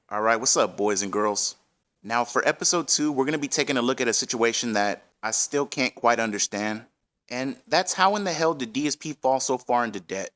Alright, what's up, boys and girls? Now, for episode 2, we're going to be taking a look at a situation that I still can't quite understand. And that's how in the hell did DSP fall so far into debt?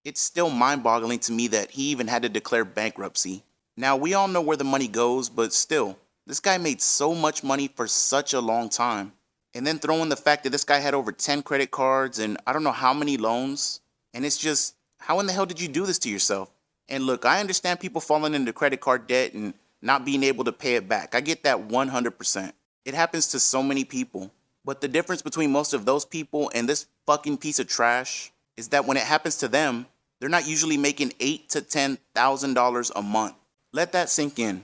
It's still mind-boggling to me that he even had to declare bankruptcy. Now, we all know where the money goes, but still, this guy made so much money for such a long time. And then throw in the fact that this guy had over 10 credit cards and I don't know how many loans. And it's just, how in the hell did you do this to yourself? And look, I understand people falling into credit card debt and not being able to pay it back. I get that 100%. It happens to so many people. But the difference between most of those people and this fucking piece of trash is that when it happens to them, they're not usually making $8,000 to $10,000 a month. Let that sink in.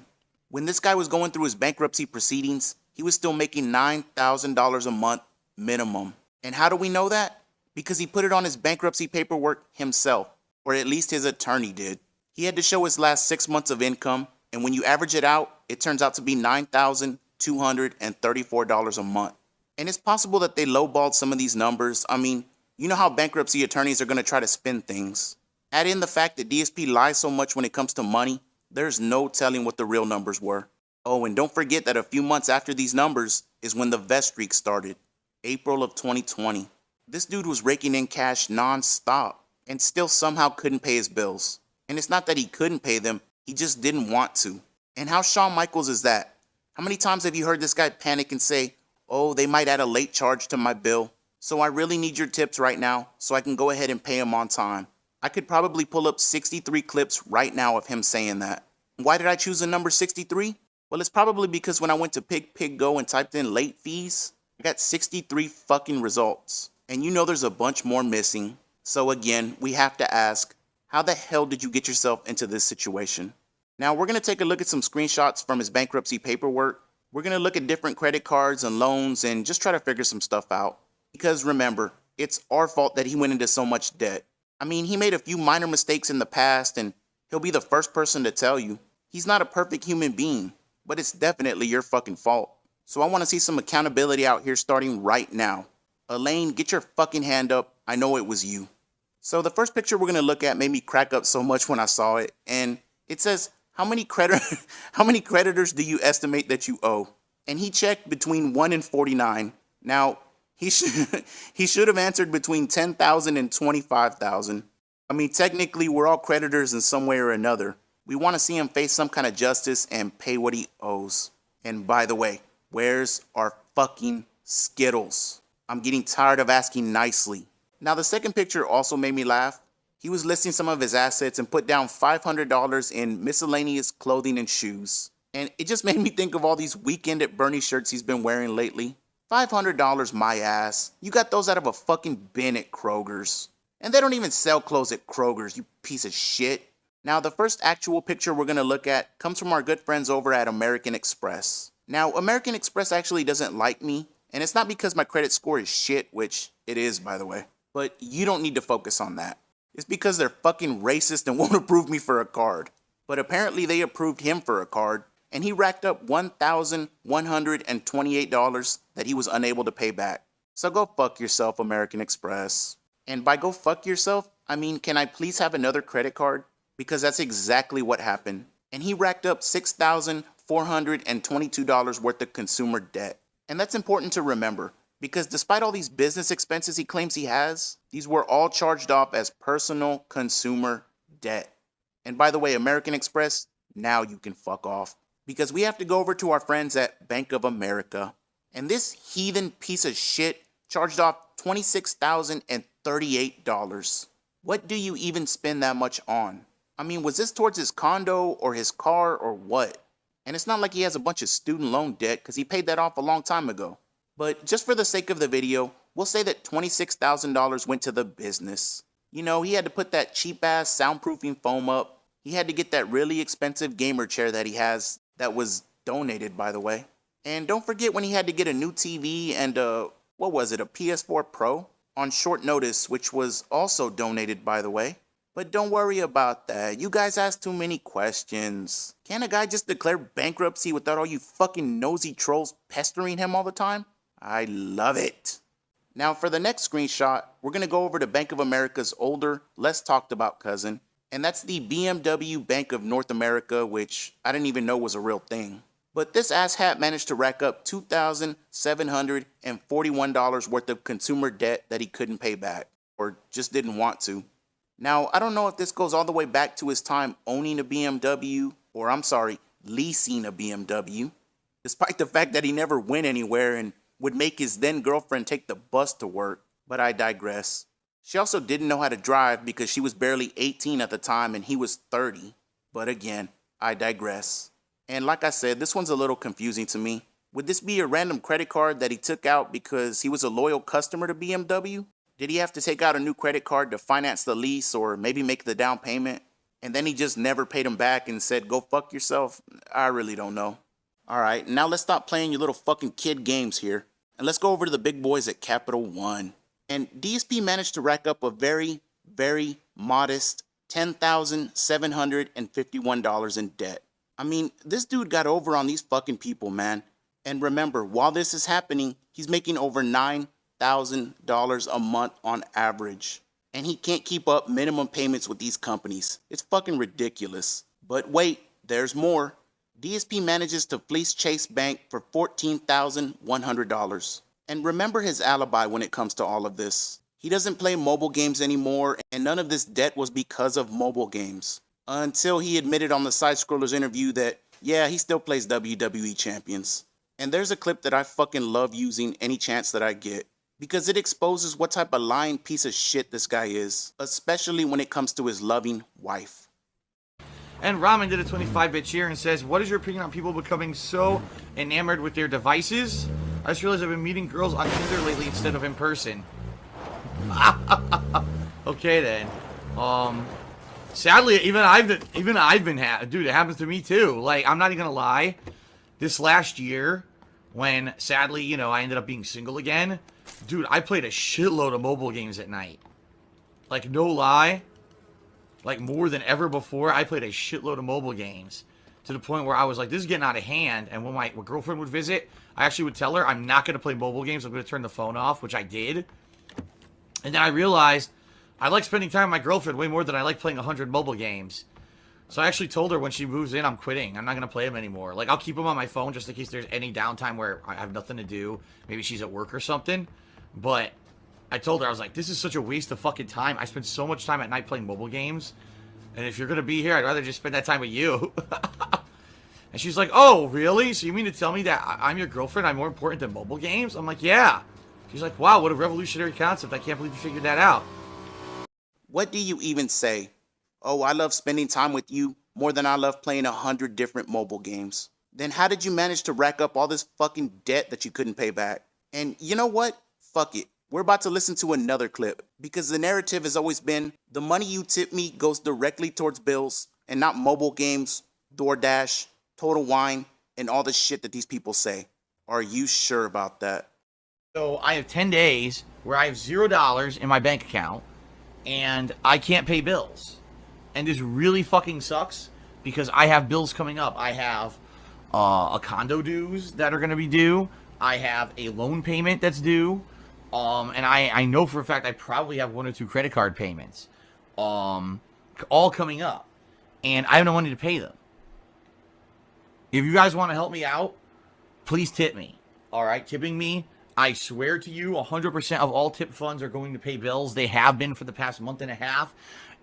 When this guy was going through his bankruptcy proceedings, he was still making $9,000 a month minimum. And how do we know that? Because he put it on his bankruptcy paperwork himself, or at least his attorney did. He had to show his last 6 months of income, and when you average it out, it turns out to be $9,234 a month. And it's possible that they lowballed some of these numbers. I mean, you know how bankruptcy attorneys are going to try to spin things. Add in the fact that DSP lies so much when it comes to money, there's no telling what the real numbers were. Oh, and don't forget that a few months after these numbers is when the vest streak started, April of 2020. This dude was raking in cash non-stop and still somehow couldn't pay his bills. And it's not that he couldn't pay them, he just didn't want to. And how Shawn Michaels is that? How many times have you heard this guy panic and say, oh, they might add a late charge to my bill, so I really need your tips right now so I can go ahead and pay him on time. I could probably pull up 63 clips right now of him saying that. Why did I choose the number 63? Well, it's probably because when I went to Paypig Go and typed in late fees, I got 63 fucking results. And you know there's a bunch more missing. So again, we have to ask, how the hell did you get yourself into this situation? Now, we're going to take a look at some screenshots from his bankruptcy paperwork. We're going to look at different credit cards and loans and just try to figure some stuff out. Because remember, it's our fault that he went into so much debt. I mean, he made a few minor mistakes in the past and he'll be the first person to tell you. He's not a perfect human being, but it's definitely your fucking fault. So I want to see some accountability out here starting right now. Elaine, get your fucking hand up. I know it was you. So the first picture we're going to look at made me crack up so much when I saw it. And it says, how many creditors do you estimate that you owe? And he checked between 1 and 49. Now, he should have answered between 10,000 and 25,000. I mean, technically, we're all creditors in some way or another. We want to see him face some kind of justice and pay what he owes. And by the way, where's our fucking Skittles? I'm getting tired of asking nicely. Now, the second picture also made me laugh. He was listing some of his assets and put down $500 in miscellaneous clothing and shoes. And it just made me think of all these Weekend at Bernie shirts he's been wearing lately. $500 my ass. You got those out of a fucking bin at Kroger's. And they don't even sell clothes at Kroger's, you piece of shit. Now, the first actual picture we're going to look at comes from our good friends over at American Express. Now, American Express actually doesn't like me, and it's not because my credit score is shit, which it is, by the way. But you don't need to focus on that. It's because they're fucking racist and won't approve me for a card. But apparently they approved him for a card, and he racked up $1,128 that he was unable to pay back. So go fuck yourself, American Express. And by go fuck yourself, I mean, can I please have another credit card? Because that's exactly what happened. And he racked up $6,422 worth of consumer debt. And that's important to remember, because despite all these business expenses he claims he has, these were all charged off as personal consumer debt. And by the way, American Express, now you can fuck off. Because we have to go over to our friends at Bank of America. And this heathen piece of shit charged off $26,038. What do you even spend that much on? I mean, was this towards his condo or his car or what? And it's not like he has a bunch of student loan debt because he paid that off a long time ago. But just for the sake of the video, we'll say that $26,000 went to the business. You know, he had to put that cheap-ass soundproofing foam up. He had to get that really expensive gamer chair that he has that was donated, by the way. And don't forget when he had to get a new TV and what was it, a PS4 Pro? On short notice, which was also donated, by the way. But don't worry about that. You guys ask too many questions. Can't a guy just declare bankruptcy without all you fucking nosy trolls pestering him all the time? I love it. Now for the next screenshot, we're going to go over to Bank of America's older, less talked about cousin. And that's the BMW Bank of North America, which I didn't even know was a real thing. But this asshat managed to rack up $2,741 worth of consumer debt that he couldn't pay back, or just didn't want to. Now, I don't know if this goes all the way back to his time owning a BMW, or leasing a BMW, despite the fact that he never went anywhere and would make his then girlfriend take the bus to work, but I digress. She also didn't know how to drive because she was barely 18 at the time and he was 30, but again, I digress. And like I said, this one's a little confusing to me. Would this be a random credit card that he took out because he was a loyal customer to BMW? Did he have to take out a new credit card to finance the lease or maybe make the down payment? And then he just never paid him back and said, go fuck yourself? I really don't know. Alright, now let's stop playing your little fucking kid games here. And let's go over to the big boys at Capital One. And DSP managed to rack up a very, very modest $10,751 in debt. I mean, this dude got over on these fucking people, man. And remember, while this is happening, he's making over $9,000 a month on average. And he can't keep up minimum payments with these companies. It's fucking ridiculous. But wait, there's more. DSP manages to fleece Chase Bank for $14,100. And remember his alibi when it comes to all of this. He doesn't play mobile games anymore, and none of this debt was because of mobile games. Until he admitted on the Side Scrollers interview that, yeah, he still plays WWE Champions. And there's a clip that I fucking love using any chance that I get, because it exposes what type of lying piece of shit this guy is, especially when it comes to his loving wife. And Ramen did a 25-bit cheer and says, what is your opinion on people becoming so enamored with their devices? I just realized I've been meeting girls on Tinder lately instead of in person. Okay then. Sadly, even I've been dude, it happens to me too. Like, I'm not even gonna lie. This last year, when sadly, you know, I ended up being single again, dude, I played a shitload of mobile games at night. Like, no lie. Like, more than ever before, I played a shitload of mobile games. To the point where I was like, this is getting out of hand. And when my girlfriend would visit, I actually would tell her, I'm not going to play mobile games. I'm going to turn the phone off, which I did. And then I realized I like spending time with my girlfriend way more than I like playing 100 mobile games. So I actually told her when she moves in, I'm quitting. I'm not going to play them anymore. Like, I'll keep them on my phone just in case there's any downtime where I have nothing to do. Maybe she's at work or something. But I told her, I was like, this is such a waste of fucking time. I spend so much time at night playing mobile games. And if you're going to be here, I'd rather just spend that time with you. And she's like, oh, really? So you mean to tell me that I'm your girlfriend? I'm more important than mobile games? I'm like, yeah. She's like, wow, what a revolutionary concept. I can't believe you figured that out. What do you even say? Oh, I love spending time with you more than I love playing 100 different mobile games. Then how did you manage to rack up all this fucking debt that you couldn't pay back? And you know what? Fuck it. We're about to listen to another clip, because the narrative has always been the money you tip me goes directly towards bills and not mobile games, DoorDash, Total Wine, and all the shit that these people say. Are you sure about that? So I have 10 days where I have $0 in my bank account and I can't pay bills. And this really fucking sucks because I have bills coming up. I have a condo dues that are going to be due. I have a loan payment that's due. And I know for a fact I probably have 1 or 2 credit card payments, all coming up, and I have no money to pay them. If you guys want to help me out, please tip me. All right, tipping me. I swear to you, 100% of all tip funds are going to pay bills. They have been for the past month and a half.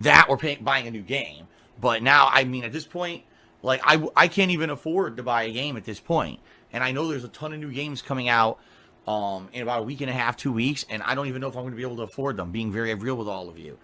That or buying a new game. But now, I mean, at this point, like I can't even afford to buy a game at this point. And I know there's a ton of new games coming out. In about a week and a half, 2 weeks, and I don't even know if I'm going to be able to afford them, being very real with all of you.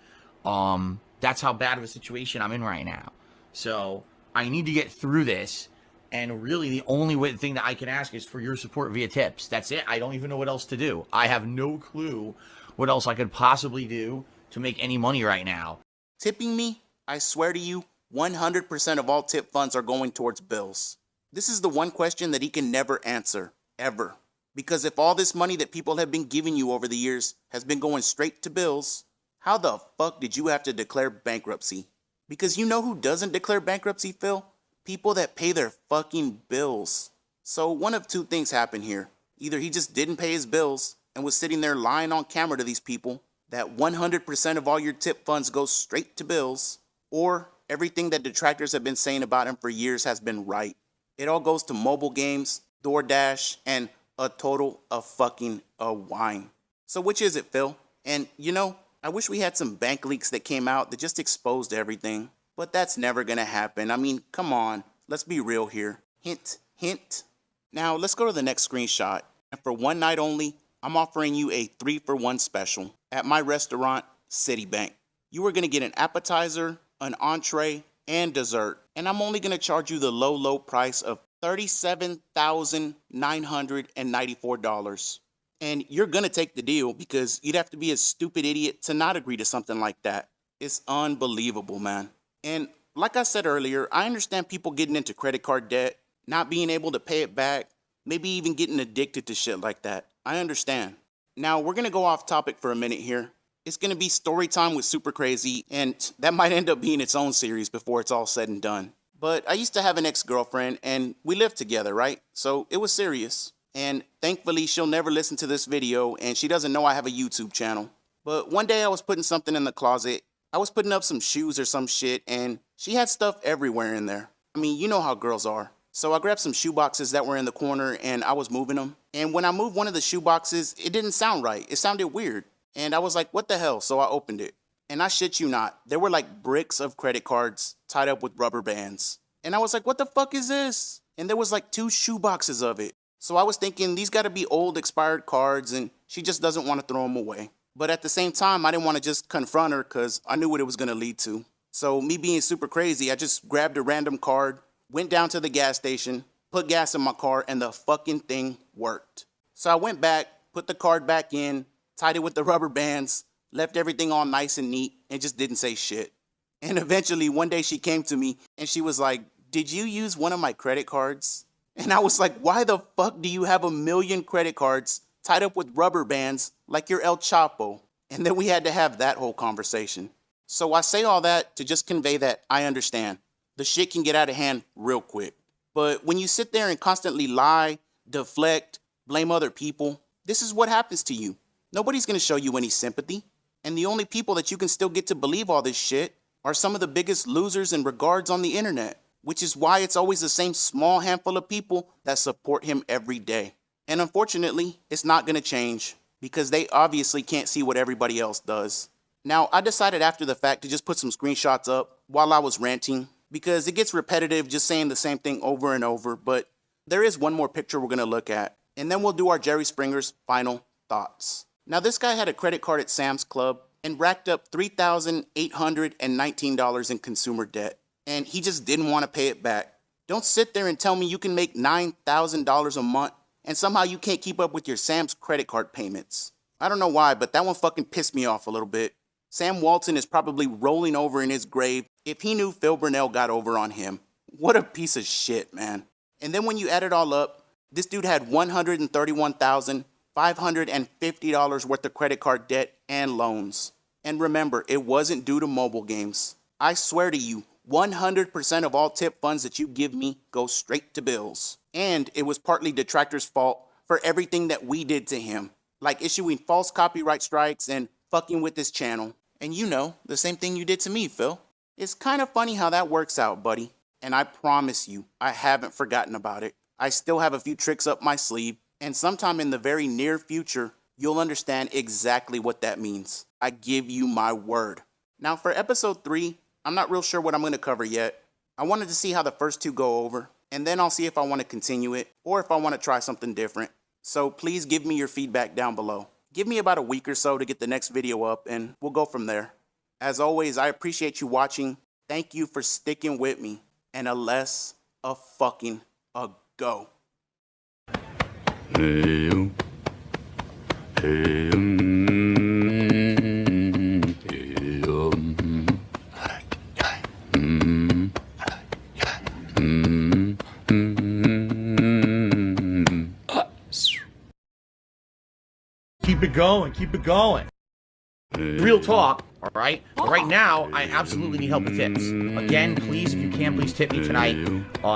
That's how bad of a situation I'm in right now. So, I need to get through this, and really the only thing that I can ask is for your support via tips. That's it. I don't even know what else to do. I have no clue what else I could possibly do to make any money right now. Tipping me? I swear to you, 100% of all tip funds are going towards bills. This is the one question that he can never answer, ever. Because if all this money that people have been giving you over the years has been going straight to bills, how the fuck did you have to declare bankruptcy? Because you know who doesn't declare bankruptcy, Phil? People that pay their fucking bills. So one of two things happened here. Either he just didn't pay his bills and was sitting there lying on camera to these people that 100% of all your tip funds go straight to bills, or everything that detractors have been saying about him for years has been right. It all goes to mobile games, DoorDash, and a total of fucking a wine. So which is it, Phil? And you know, I wish we had some bank leaks that came out that just exposed everything. But that's never gonna happen. I mean, come on, let's be real here. Hint, hint. Now, let's go to the next screenshot. And for one night only, I'm offering you a 3-for-1 special at my restaurant, Citibank. You are gonna get an appetizer, an entree, and dessert. And I'm only gonna charge you the low price of $37,994. And you're gonna take the deal because you'd have to be a stupid idiot to not agree to something like that. It's unbelievable, man. And like I said earlier, I understand people getting into credit card debt, not being able to pay it back, maybe even getting addicted to shit like that. I understand. Now, we're gonna go off topic for a minute here. It's gonna be story time with Super Crazy, and that might end up being its own series before it's all said and done. But I used to have an ex-girlfriend, and we lived together, right? So it was serious. And thankfully, she'll never listen to this video, and she doesn't know I have a YouTube channel. But one day I was putting something in the closet. I was putting up some shoes or some shit, and she had stuff everywhere in there. I mean, you know how girls are. So I grabbed some shoe boxes that were in the corner, and I was moving them. And when I moved one of the shoe boxes, it didn't sound right. It sounded weird. And I was like, what the hell? So I opened it. And I shit you not, there were like bricks of credit cards tied up with rubber bands. And I was like, what the fuck is this? And there was like 2 shoe boxes of it. So I was thinking these gotta be old expired cards and she just doesn't want to throw them away. But at the same time, I didn't want to just confront her because I knew what it was gonna lead to. So me being super crazy, I just grabbed a random card, went down to the gas station, put gas in my car, and the fucking thing worked. So I went back, put the card back in, tied it with the rubber bands, left everything all nice and neat, and just didn't say shit. And eventually, one day she came to me, and she was like, did you use one of my credit cards? And I was like, why the fuck do you have 1,000,000 credit cards tied up with rubber bands like you're El Chapo? And then we had to have that whole conversation. So I say all that to just convey that I understand. The shit can get out of hand real quick. But when you sit there and constantly lie, deflect, blame other people, this is what happens to you. Nobody's gonna show you any sympathy. And the only people that you can still get to believe all this shit are some of the biggest losers in regards on the internet, which is why it's always the same small handful of people that support him every day. And unfortunately, it's not gonna change because they obviously can't see what everybody else does. Now, I decided after the fact to just put some screenshots up while I was ranting because it gets repetitive just saying the same thing over and over, but there is one more picture we're gonna look at, and then we'll do our Jerry Springer's final thoughts. Now, this guy had a credit card at Sam's Club and racked up $3,819 in consumer debt, and he just didn't want to pay it back. Don't sit there and tell me you can make $9,000 a month and somehow you can't keep up with your Sam's credit card payments. I don't know why, but that one fucking pissed me off a little bit. Sam Walton is probably rolling over in his grave if he knew Phil Burnell got over on him. What a piece of shit, man. And then when you add it all up, this dude had $131,550 worth of credit card debt and loans. And remember, it wasn't due to mobile games. I swear to you, 100% of all tip funds that you give me go straight to bills. And it was partly detractors' fault for everything that we did to him, like issuing false copyright strikes and fucking with this channel. And you know, the same thing you did to me, Phil. It's kind of funny how that works out, buddy. And I promise you, I haven't forgotten about it. I still have a few tricks up my sleeve, and sometime in the very near future, you'll understand exactly what that means. I give you my word. Now for episode 3, I'm not real sure what I'm going to cover yet. I wanted to see how the first 2 go over, and then I'll see if I want to continue it, or if I want to try something different. So please give me your feedback down below. Give me about a week or so to get the next video up, and we'll go from there. As always, I appreciate you watching. Thank you for sticking with me, and a less a fucking a go. Hey, hey, Keep it going, keep it going. Real talk, all right? But right now, I absolutely need help with tips. Again, please, if you can, please tip me tonight.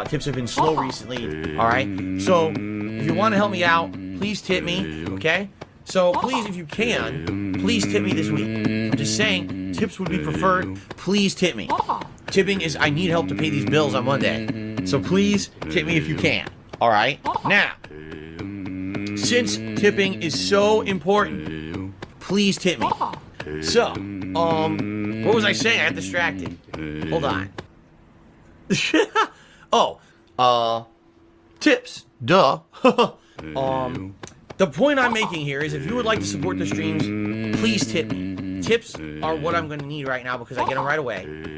Tips have been slow recently, all right? So, if you want to help me out, please tip me, okay? So, please, if you can, please tip me this week. I'm just saying, tips would be preferred. Please tip me. tipping is, I need help to pay these bills on Monday. So please tip me if you can. All right? Now, since tipping is so important, please tip me. So, what was I saying? I got distracted. Hold on. Tips. Duh. The point I'm making here is if you would like to support the streams, please tip me. Tips are what I'm going to need right now because I get them right away.